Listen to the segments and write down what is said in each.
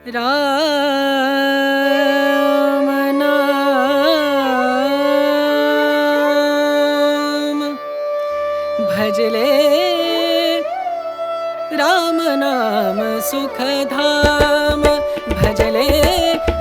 राम नाम भजले राम नाम सुखधाम भजले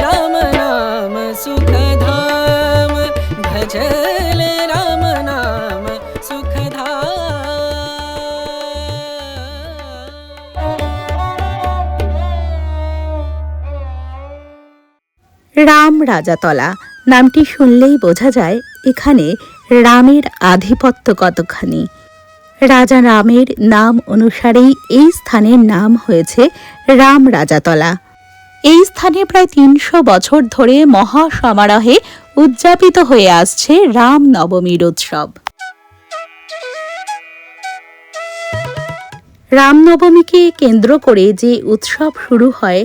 राम नाम सुखधाम भजले राम नाम सुखधाम। রাম রাজাতলা নামটি শুনলেই বোঝা যায় এখানে রামের আধিপত্য কতখানি। রাজা রামের নাম অনুসারেই এই স্থানের নাম হয়েছে রাম রাজাতলা। এই স্থানে প্রায় ৩০০ বছর ধরে মহা সমারোহে উদযাপিত হয়ে আসছে রাম নবমীর উৎসব। রামনবমীকে কেন্দ্র করে যে উৎসব শুরু হয়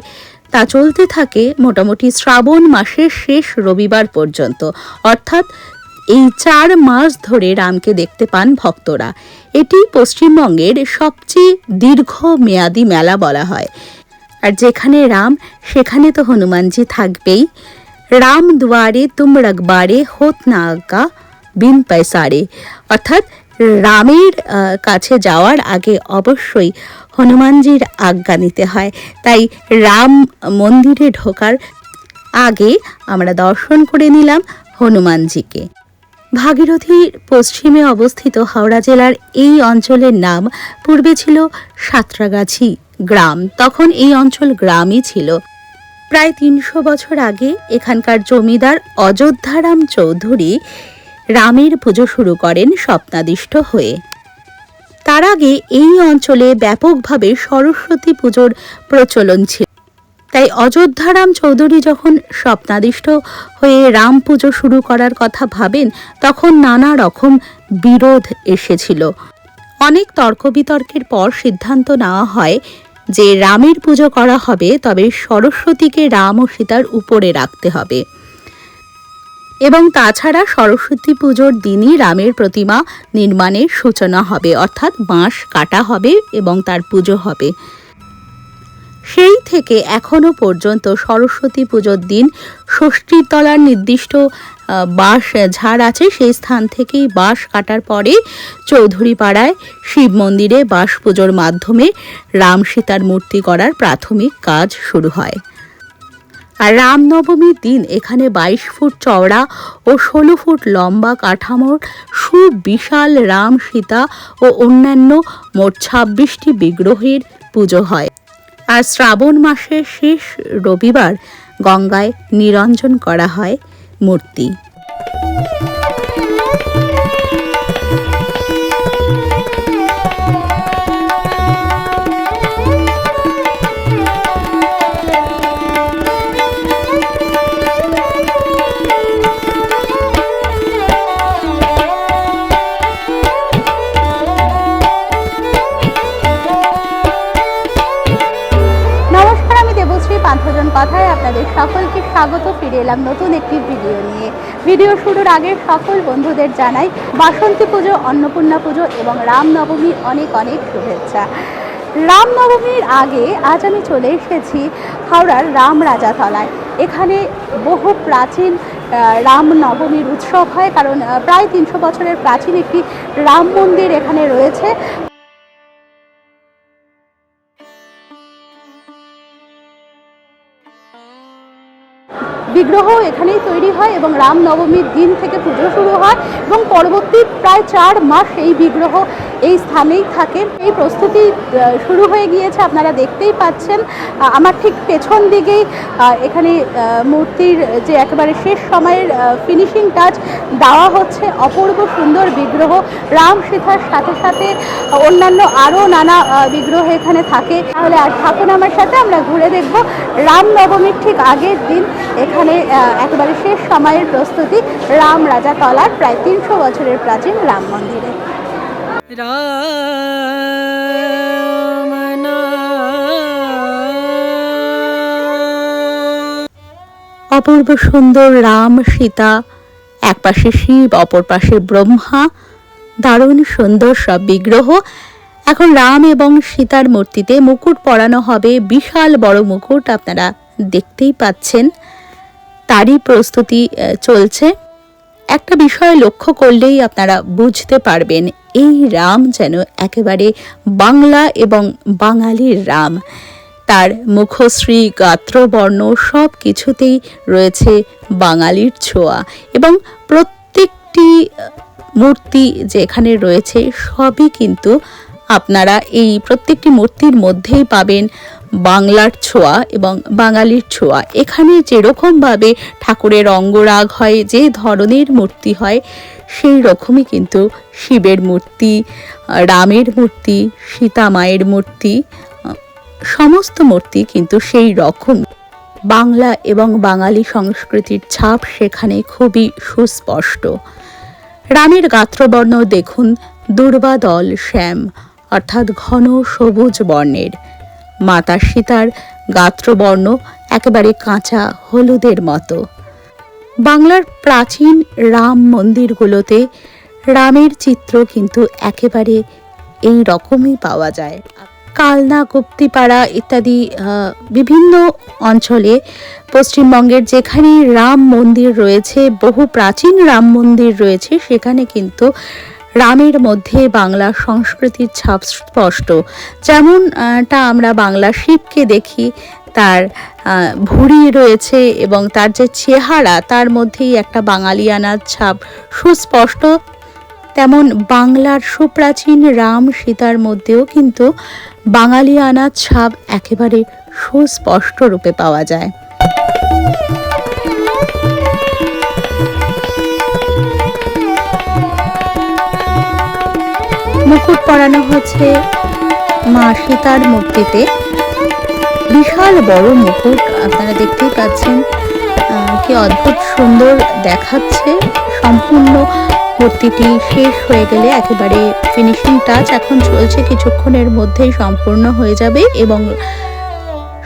তা চলতে থাকে মোটামুটি শ্রাবণ মাসের শেষ রবিবার পর্যন্ত, অর্থাৎ এই ৪ মাস ধরে রামকে দেখতে পান ভক্তরা। এটি পশ্চিমবঙ্গের সবচেয়ে দীর্ঘ মেয়াদী মেলা বলা হয়। আর যেখানে রাম সেখানে তো হনুমানজি থাকবেই। রাম দুয়ারে তুম রখবারে হোত না আজ্ঞা বিন পয়সারে, অর্থাৎ রামের কাছে যাওয়ার আগে অবশ্যই হনুমানজির আজ্ঞা নিতে হয়। তাই রাম মন্দিরে ঢোকার আগে আমরা দর্শন করে নিলাম হনুমানজিকে। ভাগীরথীর পশ্চিমে অবস্থিত হাওড়া জেলার এই অঞ্চলের নাম পূর্বে ছিল সাঁতরাগাছি গ্রাম। তখন এই অঞ্চল গ্রামই ছিল। প্রায় ৩০০ বছর আগে এখানকার জমিদার অযোধ্যারাম চৌধুরী রামের পুজো শুরু করেন স্বপ্নাদিষ্ট হয়ে। তার আগে এই অঞ্চলে ব্যাপকভাবে সরস্বতী পুজোর প্রচলন ছিল। তাই অযোধ্যারাম চৌধুরী যখন স্বপ্নাদিষ্ট হয়ে রাম পুজো শুরু করার কথা ভাবেন তখন নানা রকম বিরোধ এসেছিল। অনেক তর্ক বিতর্কের পর সিদ্ধান্ত নেওয়া হয় যে রামের পুজো করা হবে, তবে সরস্বতীকে রাম ও সীতার উপরে রাখতে হবে। এবং তাছাড়া সরস্বতী পুজোর দিনই রামের প্রতিমা নির্মাণের সূচনা হবে, অর্থাৎ বাঁশ কাটা হবে এবং তার পুজো হবে। সেই থেকে এখনো পর্যন্ত সরস্বতী পুজোর দিন ষষ্ঠীর তলার নির্দিষ্ট বাঁশ ঝাড় আছে, সেই স্থান থেকেই বাঁশ কাটার পরে চৌধুরী পাড়ায় শিব মন্দিরে বাঁশ পুজোর মাধ্যমে রাম সীতার মূর্তি করার প্রাথমিক কাজ শুরু হয়। আর রামনবমীর দিন এখানে ২২ ফুট চওড়া ও ১৬ ফুট লম্বা কাঠামোর সুবিশাল রাম সীতা ও অন্যান্য মোট ২৬টি বিগ্রহের পুজো হয়। আর শ্রাবণ মাসের শেষ রবিবার গঙ্গায় নিরঞ্জন করা হয় মূর্তি। কথায় আপনাদের সকলকে স্বাগত। ফিরে এলাম নতুন একটি ভিডিও নিয়ে। ভিডিও শুরুর আগে সকল বন্ধুদের জানাই বাসন্তী পুজো, অন্নপূর্ণা পুজো এবং রামনবমী অনেক অনেক শুভেচ্ছা। রামনবমীর আগে আজ আমি চলে এসেছি হাওড়ার রাম রাজাতলায়। এখানে বহু প্রাচীন রামনবমীর উৎসব হয়, কারণ প্রায় ৩০০ বছরের প্রাচীন একটি রাম মন্দির এখানে রয়েছে। বিগ্রহ এখানেই তৈরি হয় এবং রামনবমীর দিন থেকে পুজো শুরু হয় এবং পরবর্তী প্রায় ৪ মাস এই বিগ্রহ এই স্থানেই থাকেন। এই প্রস্তুতি শুরু হয়ে গিয়েছে, আপনারা দেখতেই পাচ্ছেন। আমার ঠিক পেছন দিকেই এখানে মূর্তির যে একেবারে শেষ সময়ের ফিনিশিং টাচ দেওয়া হচ্ছে। অপূর্ব সুন্দর বিগ্রহ রাম সীতার সাথে সাথে অন্যান্য আরও নানা বিগ্রহ এখানে থাকে। তাহলে আর থাকুন আমার সাথে, আমরা ঘুরে দেখব রামনবমীর ঠিক আগের দিন এখানে একেবারে শেষ সময়ের প্রস্তুতি রাম রাজাতলার প্রায় ৩০০ বছরের প্রাচীন রাম মন্দিরে। রাম নাম অপূর্ব সুন্দর রাম সীতা, এক পাশে শিব অপর পাশে ব্রহ্মা, দারুণ সুন্দর সব বিগ্রহ। এখন রাম এবং সীতার মূর্তিতে মুকুট পরানো হবে, বিশাল বড় মুকুট আপনারা দেখতেই পাচ্ছেন তারই প্রস্তুতি চলছে। একটা বিষয় লক্ষ্য করলেই আপনারা বুঝতে পারবেন এই রাম যেন একেবারে বাংলা এবং বাঙালির রাম। তার মুখশ্রী, গাত্রবর্ণ সব কিছুতেই রয়েছে বাঙালির ছোঁয়া, এবং প্রত্যেকটি মূর্তি যেখানে রয়েছে সবই কিন্তু আপনারা এই প্রত্যেকটি মূর্তির মধ্যেই পাবেন বাংলার ছোঁয়া এবং বাঙালির ছোঁয়া। এখানে যেরকমভাবে ঠাকুরের অঙ্গরাগ হয়, যে ধরনের মূর্তি হয়, সেই রকমই কিন্তু শিবের মূর্তি, রামের মূর্তি, সীতা মায়ের মূর্তি, সমস্ত মূর্তি কিন্তু সেই রকম। বাংলা এবং বাঙালি সংস্কৃতির ছাপ সেখানে খুবই সুস্পষ্ট। রামের গাত্রবর্ণ দেখুন দুর্বাদল শ্যাম, অর্থাৎ ঘন সবুজ বর্ণের। মাতা সীতার গাত্রবর্ণ একেবারে কাঁচা হলুদের মতো। বাংলার প্রাচীন রাম মন্দিরগুলোতে রামের চিত্র কিন্তু একেবারে এই রকমই পাওয়া যায়। কালনা, গুপ্তিপাড়া ইত্যাদি বিভিন্ন অঞ্চলে পশ্চিমবঙ্গের যেখানে রাম মন্দির রয়েছে, বহু প্রাচীন রাম মন্দির রয়েছে, সেখানে কিন্তু রামের মধ্যে বাংলা সংস্কৃতির ছাপ স্পষ্ট। যেমনটা আমরা বাংলা শিবকে দেখি, তার ভুঁড়ি রয়েছে এবং তার যে চেহারা, তার মধ্যেই একটা বাঙালিয়ানার ছাপ সুস্পষ্ট, তেমন বাংলার সুপ্রাচীন রাম সীতার মধ্যেও কিন্তু বাঙালিয়ানার ছাপ একেবারে সুস্পষ্ট রূপে পাওয়া যায়। মুকুট পরানো হচ্ছে মা সীতার মূর্তিতে, বিশাল বড় মুকুট আপনারা দেখতেই পাচ্ছেন, কি অদ্ভুত সুন্দর দেখাচ্ছে। সম্পূর্ণ মূর্তিটি শেষ হয়ে গেলে একেবারে ফিনিশিং টাচ এখন চলছে, কিছুক্ষণের মধ্যেই সম্পূর্ণ হয়ে যাবে এবং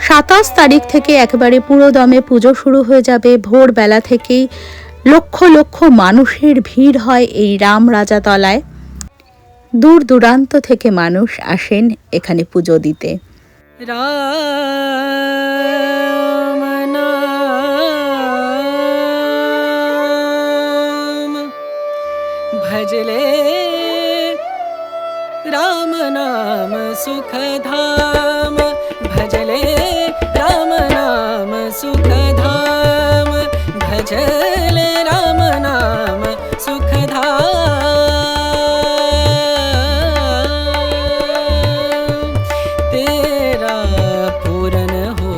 27 তারিখ থেকে একেবারে পুরো দমে পুজো শুরু হয়ে যাবে। ভোরবেলা থেকেই লক্ষ লক্ষ মানুষের ভিড় হয় এই রাম রাজাতলায়। দূর দূরান্ত থেকে মানুষ আসেন এখানে পুজো দিতে। রাম নাম ভজলে राम नाम सुखधाम भजले राम नाम सुखधाम भजले राम नाम सुखधाम तेरा पूरन हो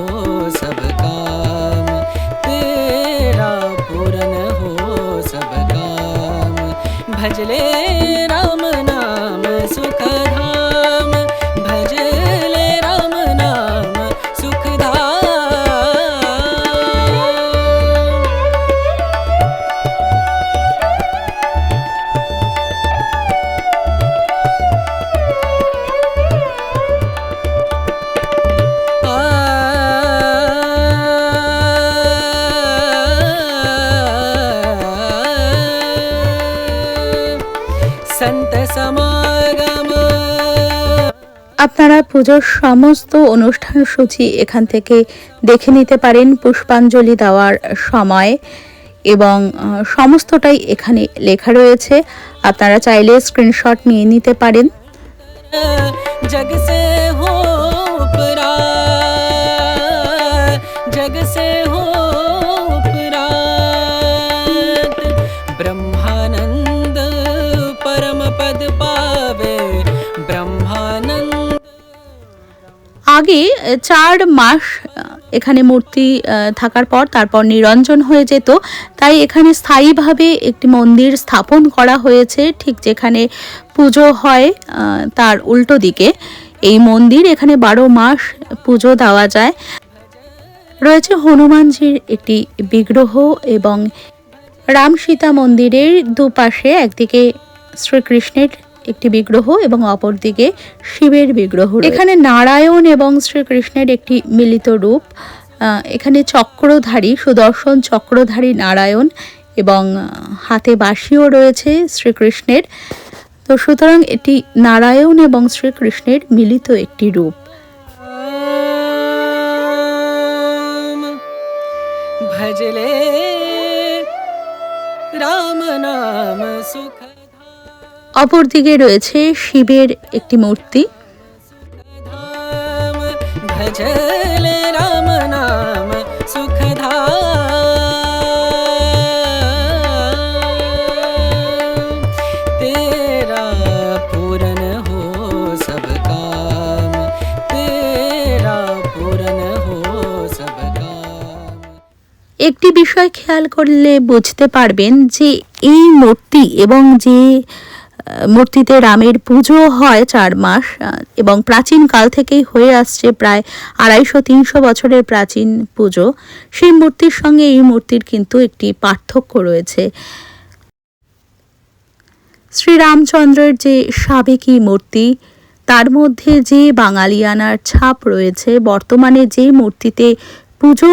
सब काम तेरा पूरन हो सब काम भजले राम नाम सुखधाम भजले राम नाम सुखधाम संत समागम। আপনারা পুজোর সমস্ত অনুষ্ঠান সূচি এখান থেকে দেখে নিতে পারেন পুষ্পাঞ্জলি দেওয়ার সময়, এবং সমস্তটাই এখানে লেখা রয়েছে। আপনারা চাইলে স্ক্রিনশট নিয়ে নিতে পারেন। जग से हो उपरात जग से हो उपरात ब्रह्मानंद परम पद पावे ब्रह्मानंद। আগে 4 মাস এখানে মূর্তি থাকার পর তারপর নিরঞ্জন হয়ে যেত, তাই এখানে স্থায়ীভাবে একটি মন্দির স্থাপন করা হয়েছে। ঠিক যেখানে পুজো হয় তার উল্টো দিকে এই মন্দির, এখানে 12 মাস পুজো দেওয়া যায়। রয়েছে হনুমানজির একটি বিগ্রহ এবং রাম সীতা মন্দিরের দুপাশে একদিকে শ্রীকৃষ্ণের একটি বিগ্রহ এবং অপরদিকে শিবের বিগ্রহ। এখানে নারায়ণ এবং শ্রীকৃষ্ণের একটি মিলিত রূপ। এখানে চক্রধারী, সুদর্শন চক্রধারী নারায়ণ এবং হাতে বাঁশিও রয়েছে শ্রীকৃষ্ণের। তো সুতরাং এটি নারায়ণ এবং শ্রীকৃষ্ণের মিলিত একটি রূপ। राम भजले राम नाम सुख অপরদিকে রয়েছে শিবের একটি মূর্তি। धाम भजले राम नाम सुख धाम तेरा पूरन हो सब काम तेरा पूरन हो सब काम। একটি বিষয় খেয়াল করলে বুঝতে পারবেন যে এই মূর্তি এবং যে মূর্তিতে রামের পুজো হয় 4 মাস এবং প্রাচীন কাল থেকেই হয়ে আসছে, প্রায় 250-300 বছরের প্রাচীন পুজো, সেই মূর্তির সঙ্গে এই মূর্তির কিন্তু একটি পার্থক্য রয়েছে। শ্রীরামচন্দ্রের যে সাবেকি মূর্তি, তার মধ্যে যে বাঙালিয়ানার ছাপ রয়েছে, বর্তমানে যে মূর্তিতে পুজো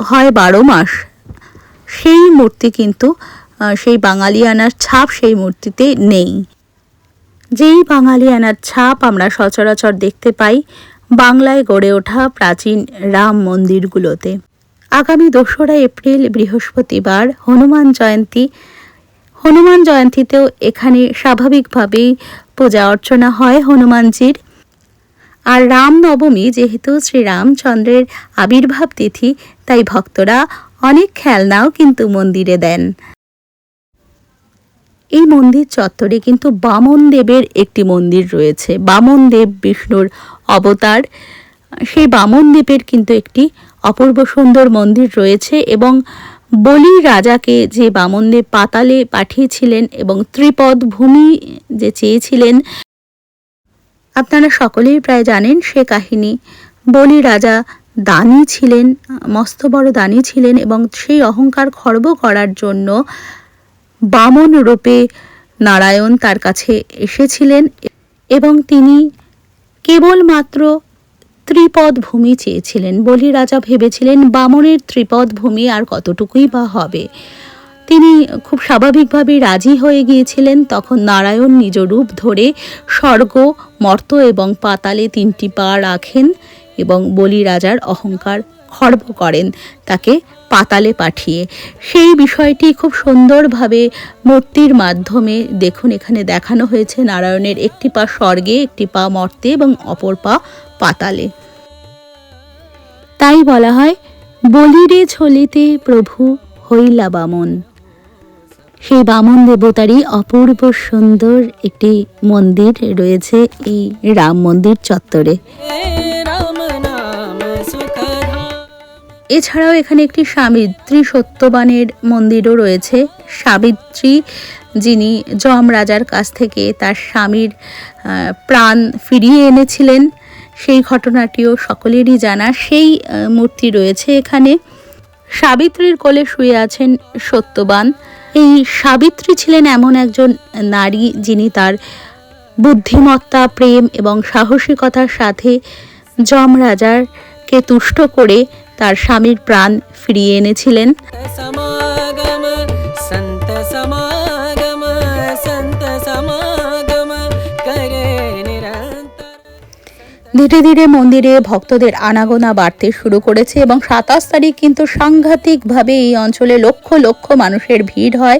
হয় 12 মাস, সেই মূর্তি কিন্তু সেই বাঙালিয়ানার ছাপ সেই মূর্তিতে নেই। যেই বাঙালিয়ানার ছাপ আমরা সচরাচর দেখতে পাই বাংলায় গড়ে ওঠা প্রাচীন রাম মন্দিরগুলোতে। আগামী 2রা এপ্রিল বৃহস্পতিবার হনুমান জয়ন্তী। হনুমান জয়ন্তীতেও এখানে স্বাভাবিকভাবেই পূজা অর্চনা হয় হনুমানজির। আর রামনবমী যেহেতু শ্রীরামচন্দ্রের আবির্ভাব তিথি, তাই ভক্তরা অনেক খেলনাও কিন্তু মন্দিরে দেন। এই মন্দির চত্বরে কিন্তু বামন দেবের একটি মন্দির রয়েছে। বামন দেব বিষ্ণুর অবতার, সেই বামন দেবের কিন্তু একটি অপূর্ব সুন্দর মন্দির রয়েছে এবং বলি রাজাকে যে বামন দেব পাতালে পাঠিয়েছিলেন এবং ত্রিপদ ভূমি যে চেয়েছিলেন, আপনারা সকলেই প্রায় জানেন সে কাহিনী। বলি রাজা দানী ছিলেন, মস্ত বড় দানী ছিলেন এবং সেই অহংকার খর্ব করার জন্য বামন রূপে নারায়ণ তার কাছে এসেছিলেন এবং তিনি কেবলমাত্র ত্রিপদ ভূমি চেয়েছিলেন। বলি রাজা ভেবেছিলেন বামনের ত্রিপদ ভূমি আর কতটুকুই বা হবে। তিনি খুব স্বাভাবিকভাবেই রাজি হয়ে গিয়েছিলেন। তখন নারায়ণ নিজ রূপ ধরে স্বর্গ, মর্ত এবং পাতালে 3টি পা রাখেন এবং বলি রাজার অহংকার খর্ব করেন তাকে পাতালে পাঠিয়ে। সেই বিষয়টি খুব সুন্দরভাবে মূর্তির মাধ্যমে দেখুন এখানে দেখানো হয়েছে। নারায়ণের একটি পা স্বর্গে, একটি পা মর্তে এবং অপর পা পাতালে। তাই বলা হয় বলিরে ছলিতে প্রভু হইলা বামন। সেই বামন দেবতারই অপূর্ব সুন্দর একটি মন্দির রয়েছে এই রাম মন্দির চত্বরে। राम नाम सुख धाम এছাড়াও এখানে একটি সাবিত্রী সত্যবানের মন্দিরও রয়েছে। সাবিত্রী যিনি যম রাজার কাছ থেকে তার স্বামীর প্রাণ ফিরিয়ে এনেছিলেন, সেই ঘটনাটিও সকলেরই জানা। সেই মূর্তি রয়েছে এখানে। সাবিত্রীর কোলে শুয়ে আছেন সত্যবান। এই সাবিত্রী ছিলেন এমন একজন নারী যিনি তার বুদ্ধিমত্তা, প্রেম এবং সাহসিকতার সাথে যম রাজাকে তুষ্ট করে তার স্বামীর প্রাণ ফিরিয়ে এনেছিলেন। समागम संत समागम संत समागम करे निरंतर। ধীরে ধীরে মন্দিরে ভক্তদের আনাগোনা বাড়তে শুরু করেছে এবং 27 তারিখ কিন্তু সাংঘাতিকভাবে এই অঞ্চলে লক্ষ লক্ষ মানুষের ভিড় হয়।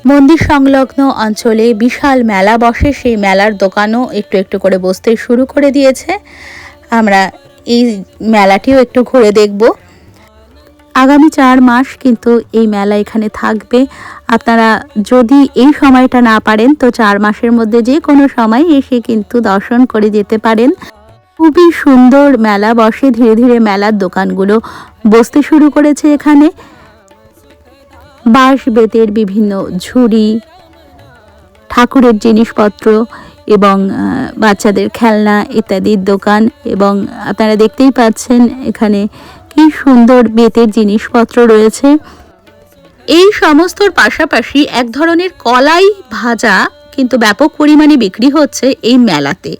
মন্দির সংলগ্ন অঞ্চলে বিশাল মেলা বসে, সেই মেলার দোকানও একটু একটু করে বসতে শুরু করে দিয়েছে। আমরা এই মেলাটিও একটু ঘুরে দেখব। আগামী 4 মাস কিন্তু এই মেলা এখানে থাকবে। আপনারা যদি এই সময়টা না পারেন তো 4 মাসের মধ্যে যে কোনো সময় এসে কিন্তু দর্শন করে যেতে পারেন। খুবই সুন্দর মেলা বসে। ধীরে ধীরে মেলার দোকানগুলো বসতে শুরু করেছে এখানে। বাঁশ বেতের বিভিন্ন ঝুড়ি, ঠাকুরের জিনিসপত্র এবং বাচ্চাদের খেলনা ইত্যাদির দোকান। এবং আপনারা দেখতেই পাচ্ছেন এখানে কি সুন্দর বেতের জিনিসপত্র রয়েছে। এই সমস্তর পাশাপাশি এক ধরনের কলাই ভাজা কিন্তু ব্যাপক পরিমাণে বিক্রি হচ্ছে এই মেলাতে।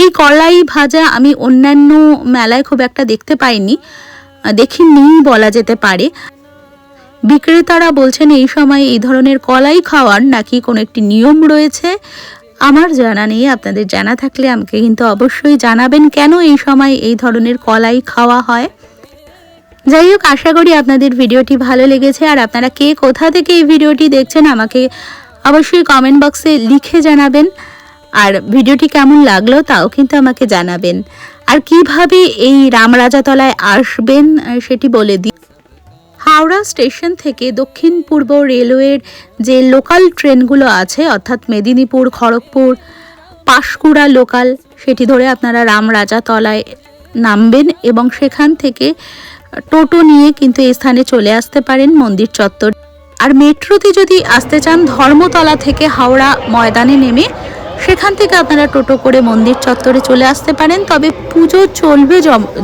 এই কলাই ভাজা আমি অন্যান্য মেলায় খুব একটা দেখতে পাইনি, দেখিনি বলা যেতে পারে। বিক্রেতারা বলছেন এই সময় এই ধরনের কলাই খাওয়ার নাকি কোনো একটি নিয়ম রয়েছে। আমার জানা নেই, আপনাদের জানা থাকলে আমাকে কিন্তু অবশ্যই জানাবেন কেন এই সময় এই ধরনের কলাই খাওয়া হয়। যাই হোক, আশা করি আপনাদের ভিডিওটি ভালো লেগেছে। আর আপনারা কে কোথা থেকে এই ভিডিওটি দেখছেন আমাকে অবশ্যই কমেন্ট বক্সে লিখে জানাবেন। আর ভিডিওটি কেমন লাগলো তাও কিন্তু আমাকে জানাবেন। আর কিভাবে এই রামরাজাতলায় আসবেন সেটি বলে দিই। হাওড়া স্টেশন থেকে দক্ষিণ পূর্ব রেলওয়ের যে লোকাল ট্রেনগুলো আছে, অর্থাৎ মেদিনীপুর, খড়গপুর, পাঁশকুড়া লোকাল, সেটি ধরে আপনারা রামরাজাতলায় নামবেন এবং সেখান থেকে টোটো নিয়ে কিন্তু এই স্থানে চলে আসতে পারেন মন্দির চত্বর। আর মেট্রোতে যদি আসতে চান ধর্মতলা থেকে হাওড়া ময়দানে নেমে সেখান থেকে আপনারা টোটো করে মন্দির চত্বরে চলে আসতে পারেন। তবে পুজো চলবে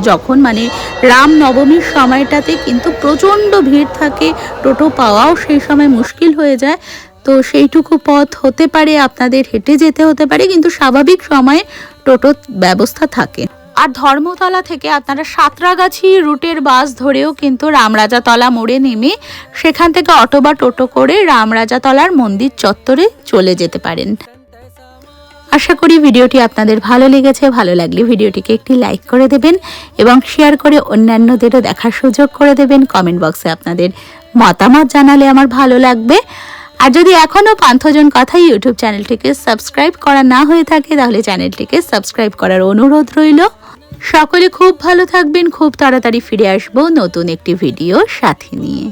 যখন মানে রামনবমীর সময়টাতে কিন্তু প্রচণ্ড ভিড় থাকে, টোটো পাওয়াও সেই সময় মুশকিল হয়ে যায়। তো সেইটুকু পথ হতে পারে আপনাদের হেঁটে যেতে হতে পারে, কিন্তু স্বাভাবিক সময়ে টোটো ব্যবস্থা থাকে। আর ধর্মতলা থেকে আপনারা সাঁতরাগাছি রুটের বাস ধরেও কিন্তু রামরাজাতলা মোড়ে নেমে সেখান থেকে অটো বা টোটো করে রামরাজাতলার মন্দির চত্বরে চলে যেতে পারেন। আশা করি ভিডিওটি আপনাদের ভালো লেগেছে। ভালো লাগলে ভিডিওটিকে একটি লাইক করে দেবেন এবং শেয়ার করে অন্যান্যদেরও দেখার সুযোগ করে দেবেন। কমেন্ট বক্সে আপনাদের মতামত জানালে আমার ভালো লাগবে। আর যদি এখনও পান্থজন কথা ইউটিউব চ্যানেলটিকে সাবস্ক্রাইব করা না হয়ে থাকে তাহলে চ্যানেলটিকে সাবস্ক্রাইব করার অনুরোধ রইল। সকলে খুব ভালো থাকবেন। খুব তাড়াতাড়ি ফিরে আসবো নতুন একটি ভিডিও সাথে নিয়ে।